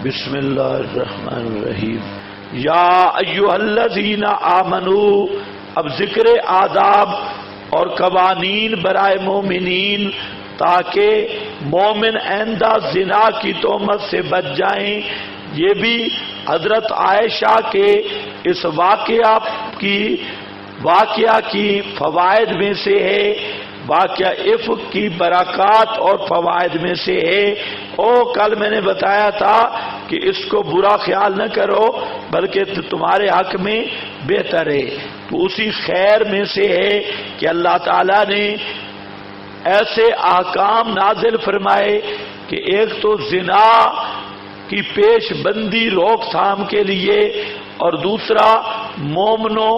بسم اللہ الرحمن الرحیم۔ یا ایھا الذین آمنوا، اب ذکر آداب اور قوانین برائے مومنین تاکہ مومن آئندہ زنا کی تہمت سے بچ جائیں۔ یہ بھی حضرت عائشہ کے اس واقعہ کی فوائد میں سے ہے، واقعہ افک کی برکات اور فوائد میں سے ہے۔ کل میں نے بتایا تھا کہ اس کو برا خیال نہ کرو بلکہ تمہارے حق میں بہتر ہے، تو اسی خیر میں سے ہے کہ اللہ تعالیٰ نے ایسے احکام نازل فرمائے کہ ایک تو زنا کی پیش بندی روک تھام کے لیے، اور دوسرا مومنوں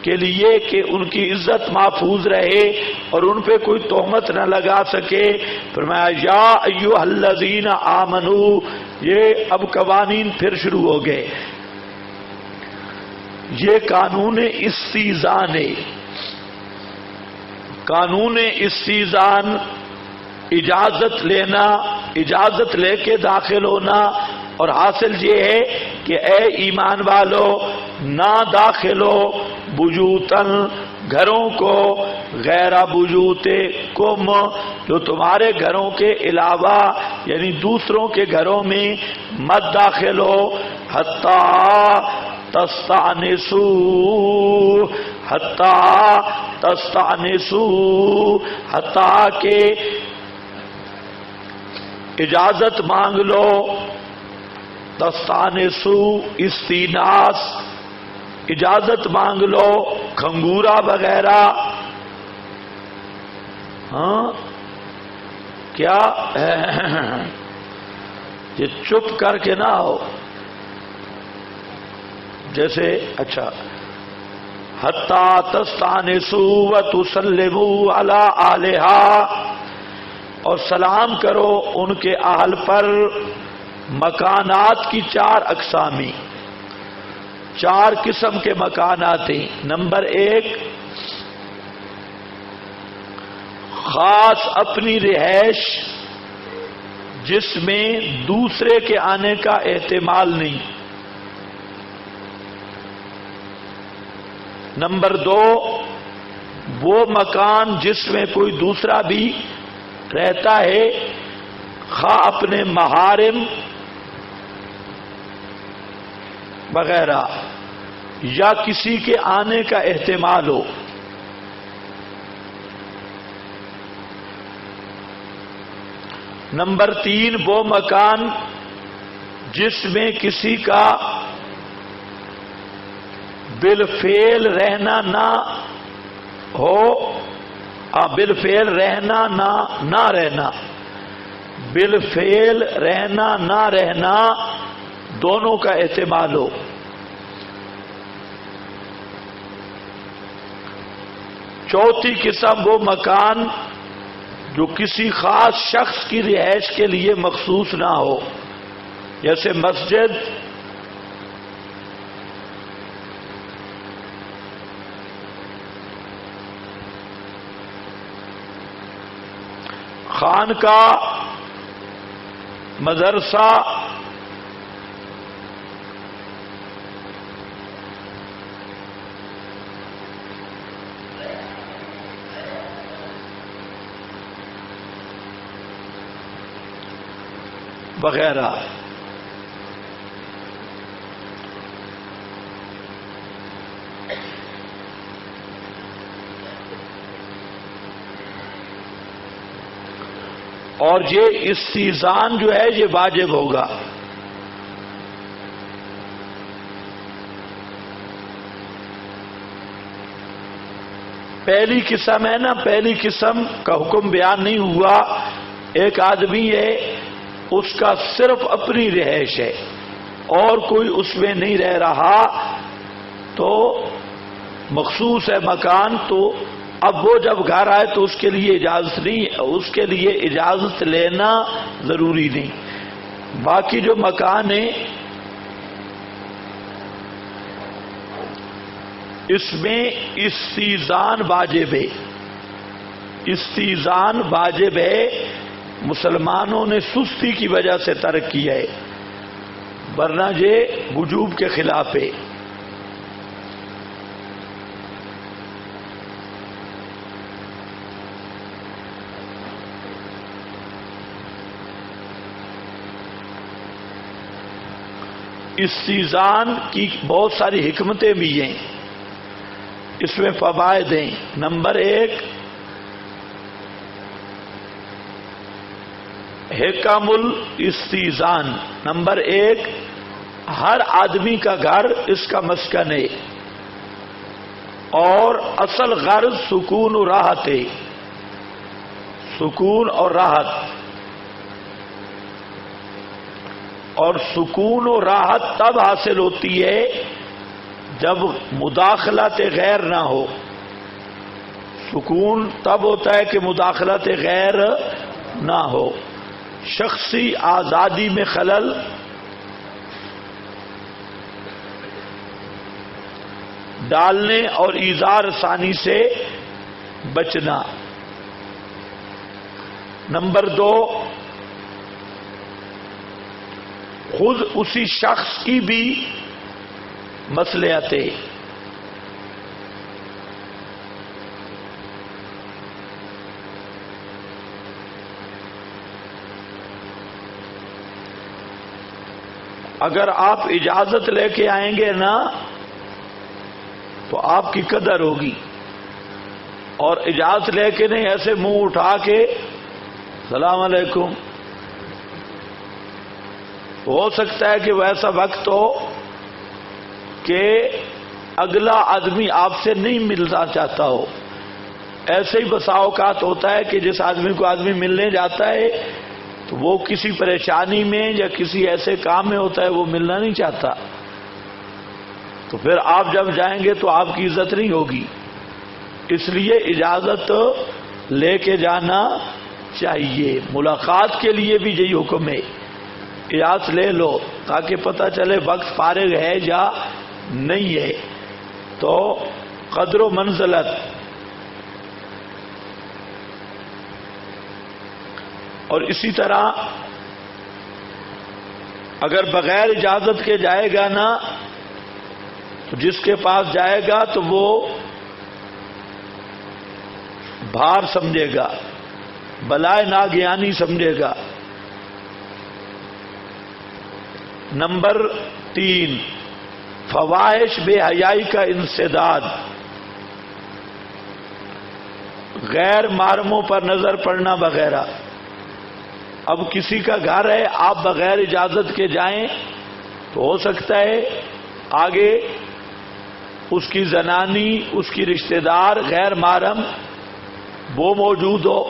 کے لیے کہ ان کی عزت محفوظ رہے اور ان پہ کوئی تہمت نہ لگا سکے۔ فرمایا یا ایھا الذین آمنو، یہ اب قوانین پھر شروع ہو گئے۔ یہ قانون استئذان ہے۔ قانون استئذان اجازت لینا، اجازت لے کے داخل ہونا، اور حاصل یہ ہے کہ اے ایمان والو نہ داخلو بیوتن، گھروں کو، غیر بیوتکم، جو تمہارے گھروں کے علاوہ یعنی دوسروں کے گھروں میں مت داخل ہو، حتی تستأنسوا، حتی تستأنسوا، حتی کہ اجازت مانگ لو۔ تستأنسوا استئناس، اجازت مانگ لو، کھنگورا وغیرہ۔ ہاں کیا یہ چپ کر کے نہ ہو جیسے اچھا، حتی تستأنسوا وتسلموا علی اہلہا، اور سلام کرو ان کے اہل پر۔ مکانات کی 4 اقسامی، 4 قسم کے مکانات ہیں۔ نمبر 1، خاص اپنی رہائش جس میں دوسرے کے آنے کا احتمال نہیں۔ نمبر 2، وہ مکان جس میں کوئی دوسرا بھی رہتا ہے، خواہ اپنے محارم وغیرہ یا کسی کے آنے کا احتمال ہو۔ نمبر 3، وہ مکان جس میں کسی کا بالفعل رہنا نہ ہو، بالفعل رہنا نہ رہنا، بالفعل رہنا نہ رہنا دونوں کا احتمال ہو۔ چوتھی قسم، وہ مکان جو کسی خاص شخص کی رہائش کے لیے مخصوص نہ ہو، جیسے مسجد، خانقاہ، مدرسہ، وغیرہ۔ اور یہ استئذان جو ہے یہ واجب ہوگا۔ پہلی قسم ہے نا، پہلی قسم کا حکم بیان نہیں ہوا۔ ایک آدمی ہے، اس کا صرف اپنی رہائش ہے اور کوئی اس میں نہیں رہ رہا، تو مخصوص ہے مکان، تو اب وہ جب گھر آئے تو اس کے لیے اجازت نہیں، اس کے لیے اجازت لینا ضروری نہیں۔ باقی جو مکان ہے اس میں استئذان واجب ہے، استئذان واجب ہے، مسلمانوں نے سستی کی وجہ سے ترک کیا ہے۔ ورنہ یہ وجوب کے خلاف ہے. استیزان کی بہت ساری حکمتیں بھی ہیں، اس میں فوائد ہیں. نمبر 1 حکم الاستیزان. نمبر 1 ہر آدمی کا گھر اس کا مسکن ہے اور اصل غرض سکون و راحت ہے. سکون اور راحت، اور سکون و راحت تب حاصل ہوتی ہے جب مداخلت غیر نہ ہو. سکون تب ہوتا ہے کہ مداخلت غیر نہ ہو. شخصی آزادی میں خلل، ڈالنے اور ایذا رسانی سے بچنا. نمبر 2 خود اسی شخص کی بھی مصلحتیں. اگر آپ اجازت لے کے آئیں گے نا تو آپ کی قدر ہوگی، اور اجازت لے کے نہیں ایسے منہ اٹھا کے السلام علیکم. ہو سکتا ہے کہ وہ ایسا وقت ہو کہ اگلا آدمی آپ سے نہیں ملنا چاہتا ہو. ایسے ہی بسا اوقات ہوتا ہے کہ جس آدمی کو آدمی ملنے جاتا ہے تو وہ کسی پریشانی میں یا کسی ایسے کام میں ہوتا ہے، وہ ملنا نہیں چاہتا. تو پھر آپ جب جائیں گے تو آپ کی عزت نہیں ہوگی. اس لیے اجازت لے کے جانا چاہیے. ملاقات کے لیے بھی یہی حکم ہے، اجازت لے لو تاکہ پتہ چلے وقت فارغ ہے یا نہیں ہے. تو قدر و منزلت. اور اسی طرح اگر بغیر اجازت کے جائے گا نا تو جس کے پاس جائے گا تو وہ بھار سمجھے گا، بلائے ناگہانی سمجھے گا. نمبر 3 فواحش بے حیائی کا انسداد. غیر محرموں پر نظر پڑنا وغیرہ. اب کسی کا گھر ہے، آپ بغیر اجازت کے جائیں تو ہو سکتا ہے آگے اس کی زنانی، اس کی رشتہ دار غیر محرم وہ موجود ہو،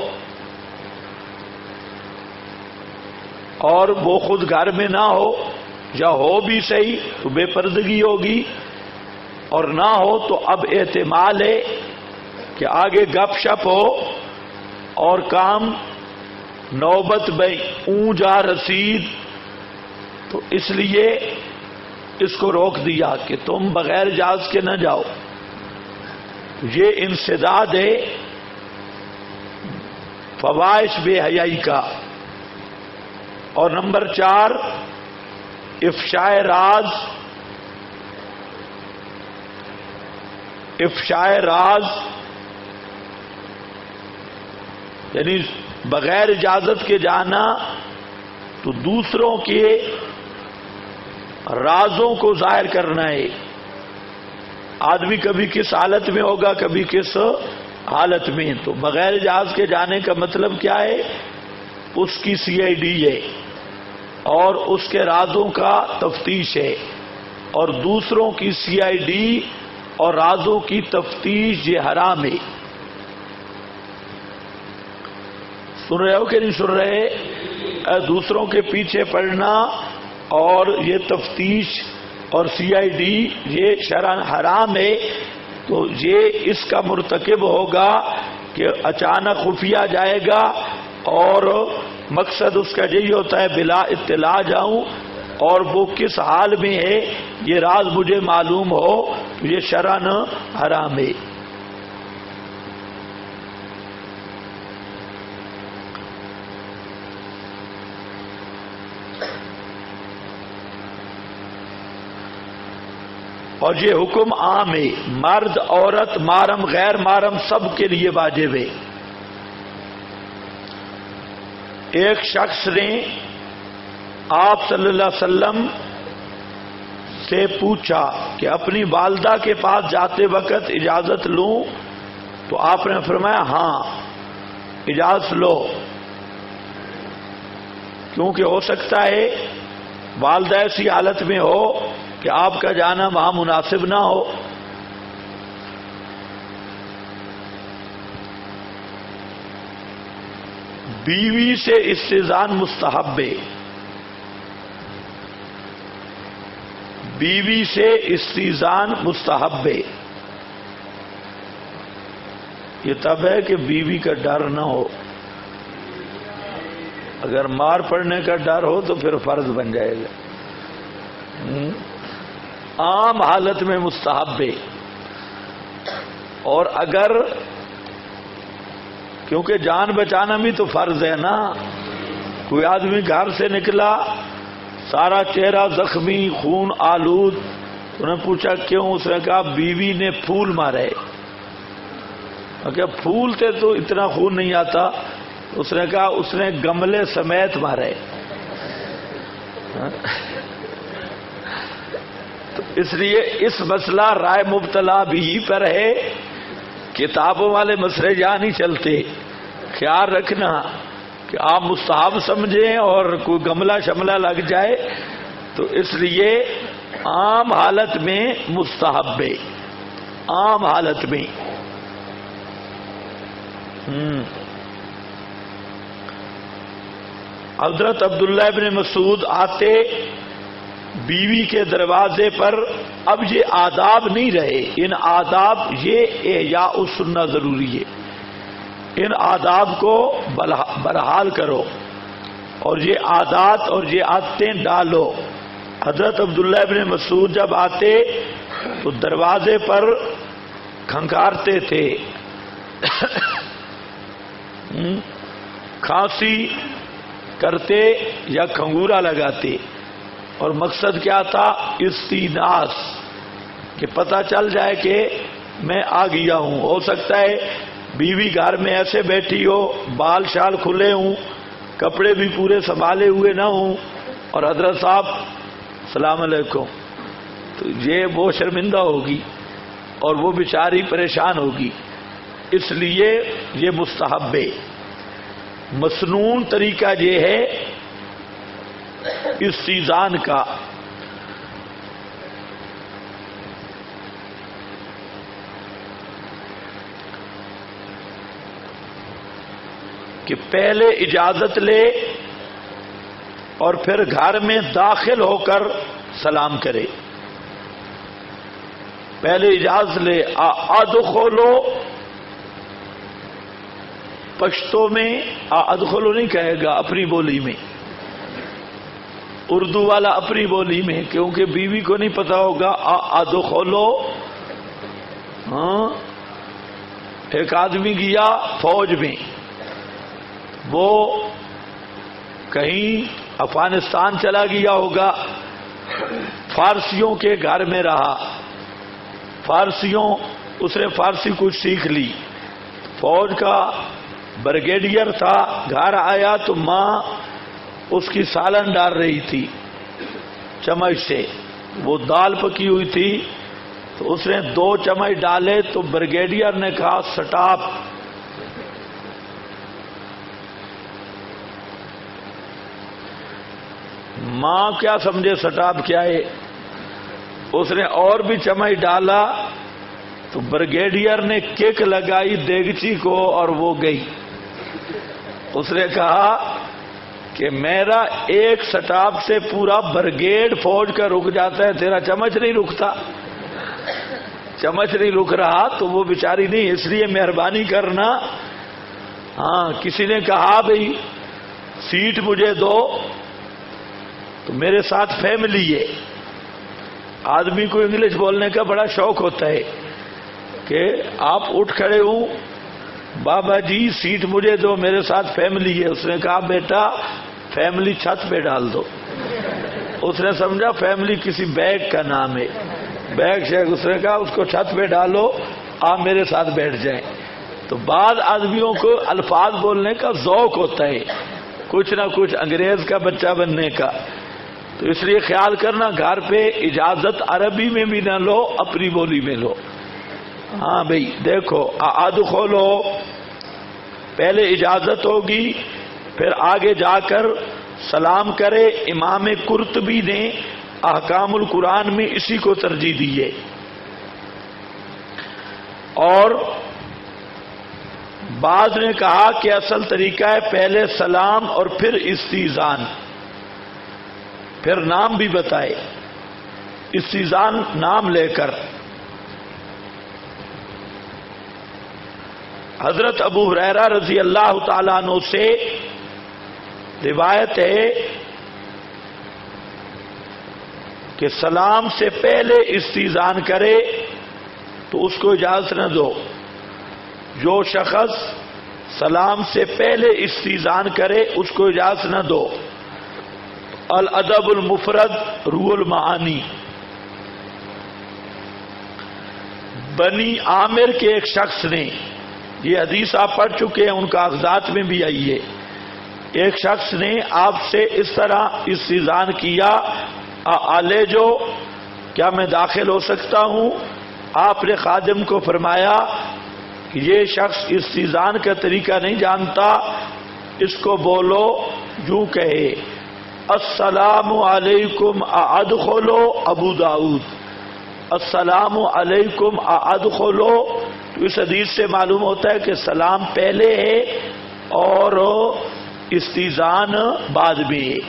اور وہ خود گھر میں نہ ہو، یا ہو بھی صحیح تو بے پردگی ہوگی، اور نہ ہو تو اب احتمال ہے کہ آگے گپ شپ ہو اور کام نوبت میں اون جا رسید. تو اس لیے اس کو روک دیا کہ تم بغیر اجازت کے نہ جاؤ. یہ انسداد ہے فواحش بے حیائی کا. اور نمبر 4 افشاء راز. افشاء راز یعنی بغیر اجازت کے جانا تو دوسروں کے رازوں کو ظاہر کرنا ہے. آدمی کبھی کس حالت میں ہوگا، کبھی کس حالت میں. تو بغیر اجازت کے جانے کا مطلب کیا ہے؟ اس کی CID ہے اور اس کے رازوں کا تفتیش ہے، اور دوسروں کی CID اور رازوں کی تفتیش یہ حرام ہے. سن رہے ہو کہ نہیں سن رہے؟ دوسروں کے پیچھے پڑنا اور یہ تفتیش اور CID یہ شرعاً حرام ہے. تو یہ اس کا مرتکب ہوگا کہ اچانک خفیہ جائے گا، اور مقصد اس کا یہی ہوتا ہے بلا اطلاع جاؤں، اور وہ کس حال میں ہے یہ راز مجھے معلوم ہو. تو یہ شرعاً حرام ہے. اور یہ حکم عام ہے، مرد عورت محرم غیر محرم سب کے لیے واجب ہے۔ ایک شخص نے آپ صلی اللہ علیہ وسلم سے پوچھا کہ اپنی والدہ کے پاس جاتے وقت اجازت لوں؟ تو آپ نے فرمایا ہاں اجازت لو، کیونکہ ہو سکتا ہے والدہ ایسی حالت میں ہو کہ آپ کا جانا وہاں مناسب نہ ہو۔ بیوی سے استئذان مستحب ہے، بیوی سے استئذان مستحب ہے۔ یہ تب ہے کہ بیوی کا ڈر نہ ہو، اگر مار پڑنے کا ڈر ہو تو پھر فرض بن جائے گا۔ عام حالت میں مستحب ہے، اور اگر کیونکہ جان بچانا بھی تو فرض ہے نا، کوئی آدمی گھر سے نکلا سارا چہرہ زخمی خون آلود، انہوں نے پوچھا کیوں؟ اس نے کہا بیوی نے پھول مارے۔ کہ پھول سے تو اتنا خون نہیں آتا، اس نے کہا اس نے گملے سمیت مارے۔ تو اس لیے اس مسئلہ رائے مبتلا بھی پر ہے، کتابوں والے مسئلے جہاں نہیں چلتے۔ خیال رکھنا کہ آپ مستحب سمجھیں اور کوئی گملہ شملہ لگ جائے، تو اس لیے عام حالت میں مستحب ہے، عام حالت میں۔ حضرت عبداللہ ابن مسعود آتے بیوی کے دروازے پر، اب یہ آداب نہیں رہے، ان آداب یہ احیاء السنہ ضروری ہے، ان آداب کو برحال کرو اور یہ عادات اور یہ عادتیں ڈالو۔ حضرت عبداللہ ابن مسعود جب آتے تو دروازے پر کھنکارتے تھے، کھانسی کرتے یا کھنگورا لگاتے، اور مقصد کیا تھا؟ استئناس، کہ پتہ چل جائے کہ میں آ گیا ہوں۔ ہو سکتا ہے بیوی گھر میں ایسے بیٹھی ہو، بال شال کھلے ہوں، کپڑے بھی پورے سنبھالے ہوئے نہ ہوں، اور حضرت صاحب السلام علیکم، تو یہ وہ شرمندہ ہوگی اور وہ بیچاری پریشان ہوگی، اس لیے یہ مستحب ہے۔ مسنون طریقہ یہ ہے استئذان کا، کہ پہلے اجازت لے اور پھر گھر میں داخل ہو کر سلام کرے۔ پہلے اجازت لے، ادخلو پشتو میں ادخلو نہیں کہے گا، اپنی بولی میں، اردو والا اپنی بولی میں، کیونکہ بیوی کو نہیں پتا ہوگا ادخلو۔ ہاں، ایک آدمی گیا فوج میں، وہ کہیں افغانستان چلا گیا ہوگا، فارسیوں کے گھر میں رہا، فارسیوں، اس نے فارسی کچھ سیکھ لی، فوج کا بریگیڈیئر تھا، گھر آیا تو ماں اس کی سالن ڈال رہی تھی چمچ سے، وہ دال پکی ہوئی تھی، تو اس نے 2 چمچ ڈالے تو بریگیڈیئر نے کہا سٹاپ۔ ماں کیا سمجھے سٹاپ کیا ہے، اس نے اور بھی چمچ ڈالا تو بریگیڈیئر نے کک لگائی دیگچی کو اور وہ گئی۔ اس نے کہا کہ میرا ایک سٹاپ سے پورا بریگیڈ فوج کا رک جاتا ہے، تیرا چمچ نہیں رکتا، چمچ نہیں رک رہا، تو وہ بیچاری نہیں، اس لیے مہربانی کرنا۔ ہاں، کسی نے کہا بھئی سیٹ مجھے دو، تو میرے ساتھ فیملی ہے، آدمی کو انگلش بولنے کا بڑا شوق ہوتا ہے کہ آپ اٹھ کھڑے ہوں، بابا جی سیٹ مجھے دو، میرے ساتھ فیملی ہے۔ اس نے کہا بیٹا فیملی چھت پہ ڈال دو۔ اس نے سمجھا فیملی کسی بیگ کا نام ہے، بیگ شیگ اس نے کہا اس کو چھت پہ ڈالو، آپ میرے ساتھ بیٹھ جائیں۔ تو بعض آدمیوں کو الفاظ بولنے کا ذوق ہوتا ہے، کچھ نہ کچھ انگریز کا بچہ بننے کا، تو اس لیے خیال کرنا گھر پہ اجازت عربی میں بھی نہ لو، اپنی بولی میں لو۔ ہاں بھئی دیکھو، ادخلو پہلے اجازت ہوگی، پھر آگے جا کر سلام کرے۔ امام قرطبی نے احکام القرآن میں اسی کو ترجیح دی ہے۔ اور بعض نے کہا کہ اصل طریقہ ہے پہلے سلام اور پھر استئذان، پھر نام بھی بتائے، استئذان نام لے کر۔ حضرت ابو ہریرہ رضی اللہ تعالیٰ عنہ سے روایت ہے کہ سلام سے پہلے استئذان کرے تو اس کو اجازت نہ دو۔ جو شخص سلام سے پہلے استئذان کرے اس کو اجازت نہ دو۔ الادب المفرد روح المعانی، بنی عامر کے ایک شخص نے، یہ حدیث آپ پڑھ چکے ہیں، ان کا اخذات میں بھی آئی ہے، ایک شخص نے آپ سے اس طرح استئذان کیا، آلے جو کیا میں داخل ہو سکتا ہوں؟ آپ نے خادم کو فرمایا کہ یہ شخص استئذان کا طریقہ نہیں جانتا، اس کو بولو یوں کہے، السلام علیکم ادخلو ابو داؤد، السلام علیکم ادخلو۔ تو اس حدیث سے معلوم ہوتا ہے کہ سلام پہلے ہے اور استئذان بعد میں ہے،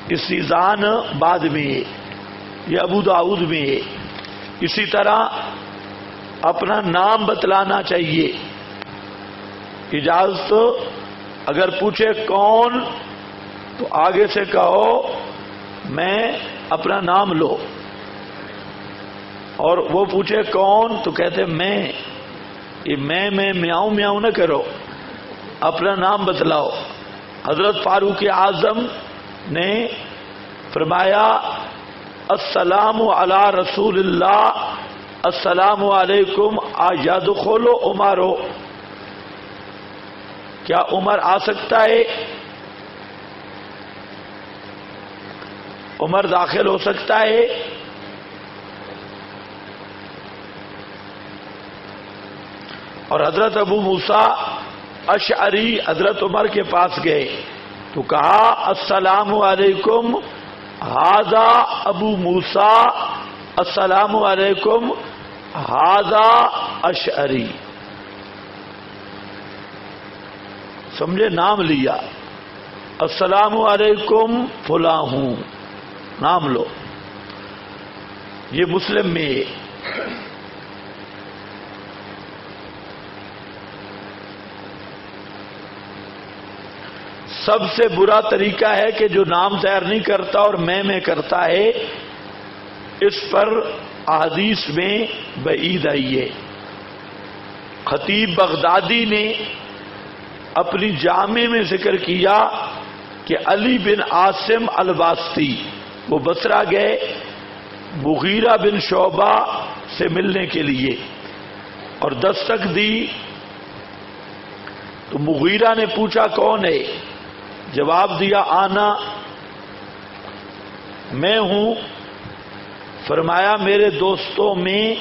استئذان بعد میں ہے، یہ ابو داؤد میں ہے۔ اسی طرح اپنا نام بتلانا چاہیے، اجازت اگر پوچھے کون تو آگے سے کہو میں، اپنا نام لو، اور وہ پوچھے کون تو کہتے میں، یہ میں میاؤں میاؤں نہ کرو، اپنا نام بتلاؤ۔ حضرت فاروق اعظم نے فرمایا السلام علی رسول اللہ، السلام علیکم یدخل عمر، کیا عمر آ سکتا ہے؟ عمر داخل ہو سکتا ہے؟ اور حضرت ابو موسیٰ اشعری حضرت عمر کے پاس گئے تو کہا السلام علیکم ھذا ابو موسیٰ، السلام علیکم ھذا اشعری، سمجھے؟ نام لیا، السلام علیکم فلاں ہوں، نام لو۔ یہ مسلم میں سب سے برا طریقہ ہے کہ جو نام ظاہر نہیں کرتا اور میں کرتا ہے، اس پر احادیث میں وعید آئی ہے۔ خطیب بغدادی نے اپنی جامع میں ذکر کیا کہ علی بن عاصم الواسطی وہ بصرہ گئے مغیرہ بن شعبہ سے ملنے کے لیے اور دستک دی، تو مغیرہ نے پوچھا کون ہے؟ جواب دیا آنا، میں ہوں۔ فرمایا میرے دوستوں میں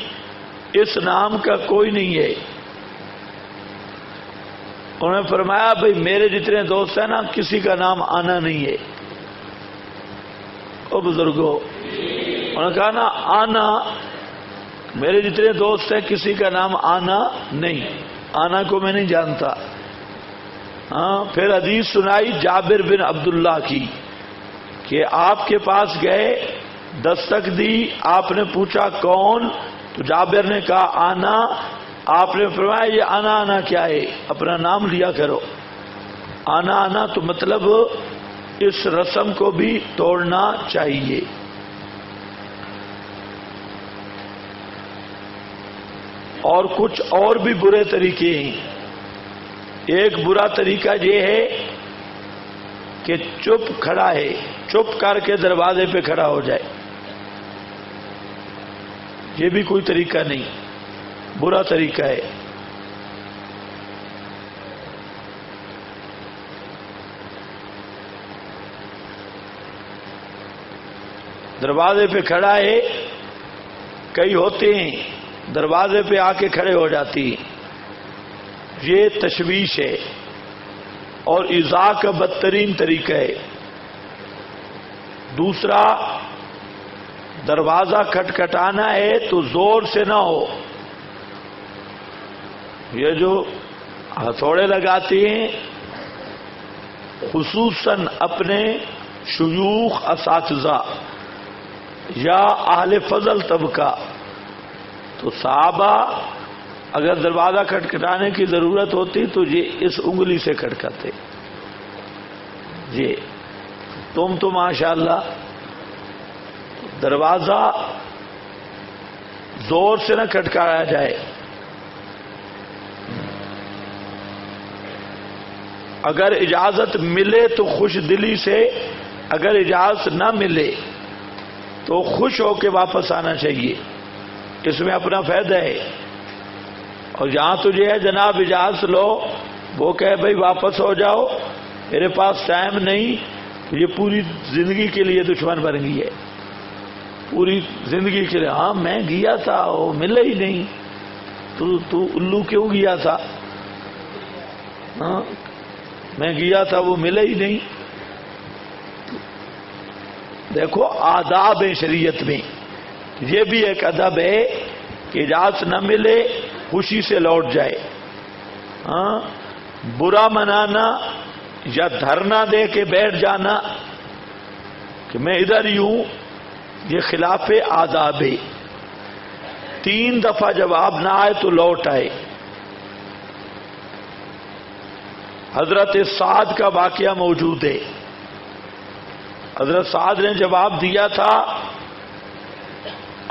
اس نام کا کوئی نہیں ہے۔ انہوں نے فرمایا بھئی میرے جتنے دوست ہیں نا کسی کا نام آنا نہیں ہے۔ او بزرگوں، انہوں نے کہا نا آنا، میرے جتنے دوست ہیں کسی کا نام آنا نہیں، آنا کو میں نہیں جانتا۔ ہاں، پھر حدیث سنائی جابر بن عبداللہ کی کہ آپ کے پاس گئے، دستک دی، آپ نے پوچھا کون؟ تو جابر نے کہا آنا۔ آپ نے فرمایا یہ آنا کیا ہے؟ اپنا نام لیا کرو۔ آنا تو مطلب اس رسم کو بھی توڑنا چاہیے۔ اور کچھ اور بھی برے طریقے ہیں۔ ایک برا طریقہ یہ ہے کہ چپ کھڑا ہے، چپ کر کے دروازے پہ کھڑا ہو جائے، یہ بھی کوئی طریقہ نہیں، برا طریقہ ہے۔ دروازے پہ کھڑا ہے، کئی ہوتے ہیں دروازے پہ آ کے کھڑے ہو جاتی ہیں، یہ تشویش ہے اور ایذاء کا بدترین طریقہ ہے۔ دوسرا، دروازہ کھٹکھٹانا ہے تو زور سے نہ ہو، یہ جو ہتھوڑے لگاتے ہیں خصوصاً اپنے شیوخ اساتذہ یا اہل فضل طبقہ، تو صحابہ اگر دروازہ کھٹکھٹانے کی ضرورت ہوتی تو یہ اس انگلی سے کھٹکھاتے۔ یہ تم تو ماشاءاللہ دروازہ زور سے نہ کھٹکایا جائے، اگر اجازت ملے تو خوش دلی سے، اگر اجازت نہ ملے تو خوش ہو کے واپس آنا چاہیے، اس میں اپنا فائدہ ہے۔ اور جہاں تجھے ہے جناب اجازت لو، وہ کہے بھائی واپس ہو جاؤ میرے پاس ٹائم نہیں، یہ پوری زندگی کے لیے دشمن بن گئی ہے، پوری زندگی کے لیے۔ ہاں میں گیا تھا وہ ملا ہی نہیں، تو الو کیوں گیا تھا؟ ہاں میں گیا تھا وہ ملا ہی نہیں۔ دیکھو آداب ہیں شریعت میں، یہ بھی ایک ادب ہے کہ اجازت نہ ملے خوشی سے لوٹ جائے۔ ہاں برا منانا یا دھرنا دے کے بیٹھ جانا کہ میں ادھر ہی ہوں، یہ خلاف آداب ہے۔ 3 دفعہ جواب نہ آئے تو لوٹ آئے۔ حضرت سعد کا واقعہ موجود ہے، حضرت سعد نے جواب دیا تھا،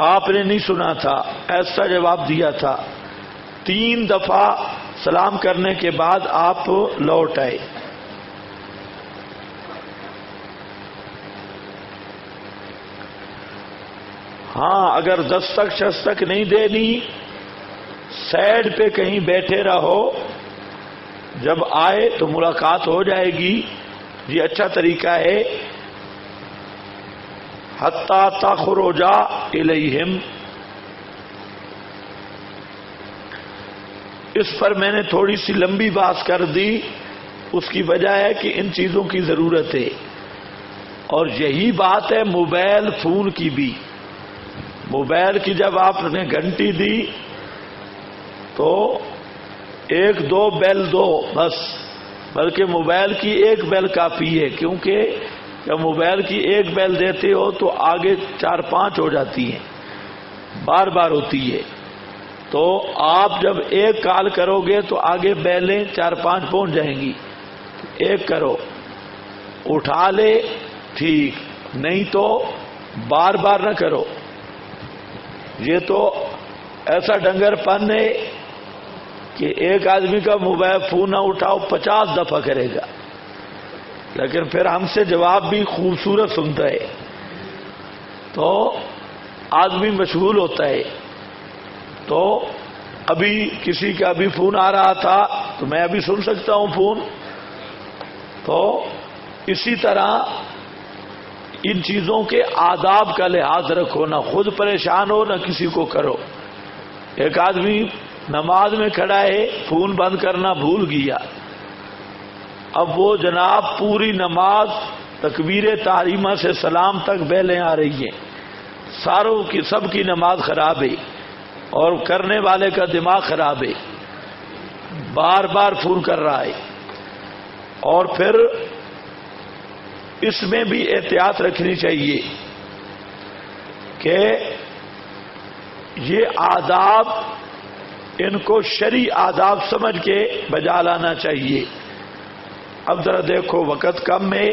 آپ نے نہیں سنا تھا، ایسا جواب دیا تھا۔ 3 دفعہ سلام کرنے کے بعد آپ لوٹ آئے۔ ہاں اگر دستک شستک نہیں دینی، سائڈ پہ کہیں بیٹھے رہو، جب آئے تو ملاقات ہو جائے گی، یہ اچھا طریقہ ہے۔ حتی تخرج الیہم، اس پر میں نے تھوڑی سی لمبی بات کر دی، اس کی وجہ ہے کہ ان چیزوں کی ضرورت ہے، اور یہی بات ہے موبائل فون کی بھی۔ موبائل کی جب آپ نے گھنٹی دی تو 1-2 بیل دو بس، بلکہ موبائل کی 1 بیل کافی ہے، کیونکہ جب موبائل کی 1 بیل دیتے ہو تو آگے 4-5 ہو جاتی ہیں، بار بار ہوتی ہے۔ تو آپ جب 1 کال کرو گے تو آگے بیلیں 4-5 پہنچ جائیں گی۔ 1 کرو، اٹھا لے ٹھیک، نہیں تو بار بار نہ کرو۔ یہ تو ایسا ڈنگر پن ہے کہ ایک آدمی کا موبائل فون نہ اٹھاؤ 50 دفعہ کرے گا، لیکن پھر ہم سے جواب بھی خوبصورت سنتا ہے، تو آدمی مشغول ہوتا ہے۔ تو ابھی کسی کا بھی فون آ رہا تھا تو میں ابھی سن سکتا ہوں فون۔ تو اسی طرح ان چیزوں کے آداب کا لحاظ رکھو، نہ خود پریشان ہو نہ کسی کو کرو۔ ایک آدمی نماز میں کھڑا ہے، فون بند کرنا بھول گیا، اب وہ جناب پوری نماز تکبیر تحریمہ سے سلام تک بیلیں آ رہی ہیں، ساروں کی سب کی نماز خراب ہے اور کرنے والے کا دماغ خراب ہے، بار بار فون کر رہا ہے۔ اور پھر اس میں بھی احتیاط رکھنی چاہیے کہ یہ آداب ان کو شرعی آداب سمجھ کے بجا لانا چاہیے۔ اب ذرا دیکھو وقت کم ہے،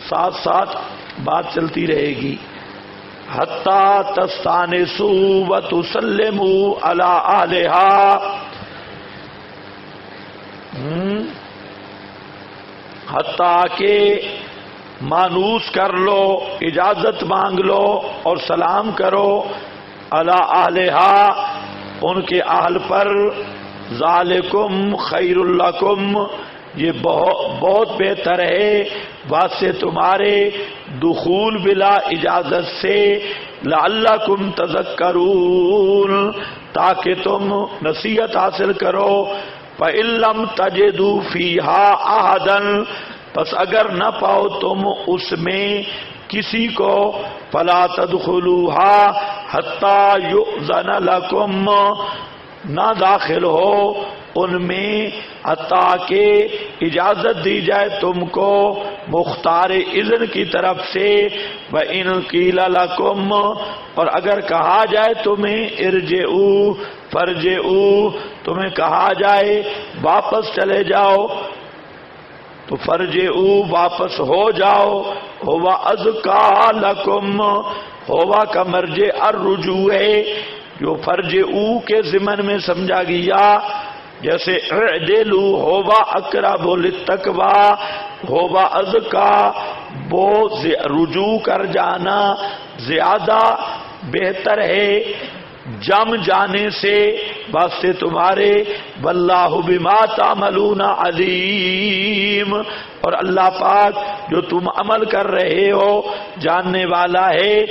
ساتھ ساتھ بات چلتی رہے گی۔ حتی تستانسوا وتسلموا علی اہلہا، حتیٰ کہ مانوس کر لو، اجازت مانگ لو اور سلام کرو علی اہلہا ان کے اہل پر، ذالکم خیر لکم یہ بہت بہتر ہے واسطے تمہارے، دخول بلا اجازت سے، لعلکم تذکرون تاکہ تم نصیحت حاصل کرو، فإن لم تجدوا فیہا احدا پس اگر نہ پاؤ تم اس میں کسی کو، فلا تدخلوها حتی یؤذن لکم نہ داخل ہو ان میں حتیٰ کہ اجازت دی جائے تم کو مختار اذن کی طرف سے، وَإِنْ قِيلَ لَكُمْ اور اگر کہا جائے تمہیں ارجعوا فرجعوا تمہیں کہا جائے واپس چلے جاؤ تو فرجعوا واپس ہو جاؤ، ہوا ازکا لکم ہوا کا مرجع الرجوع ہے جو فرجعوا کے ضمن میں سمجھا گیا، جیسے اعدلوا ہوا اقرب للتقوی ہوا ازکا وہ رجوع کر جانا زیادہ بہتر ہے جم جانے سے واسطے تمہارے، واللہ بما تعملون علیم اور اللہ پاک جو تم عمل کر رہے ہو جاننے والا ہے۔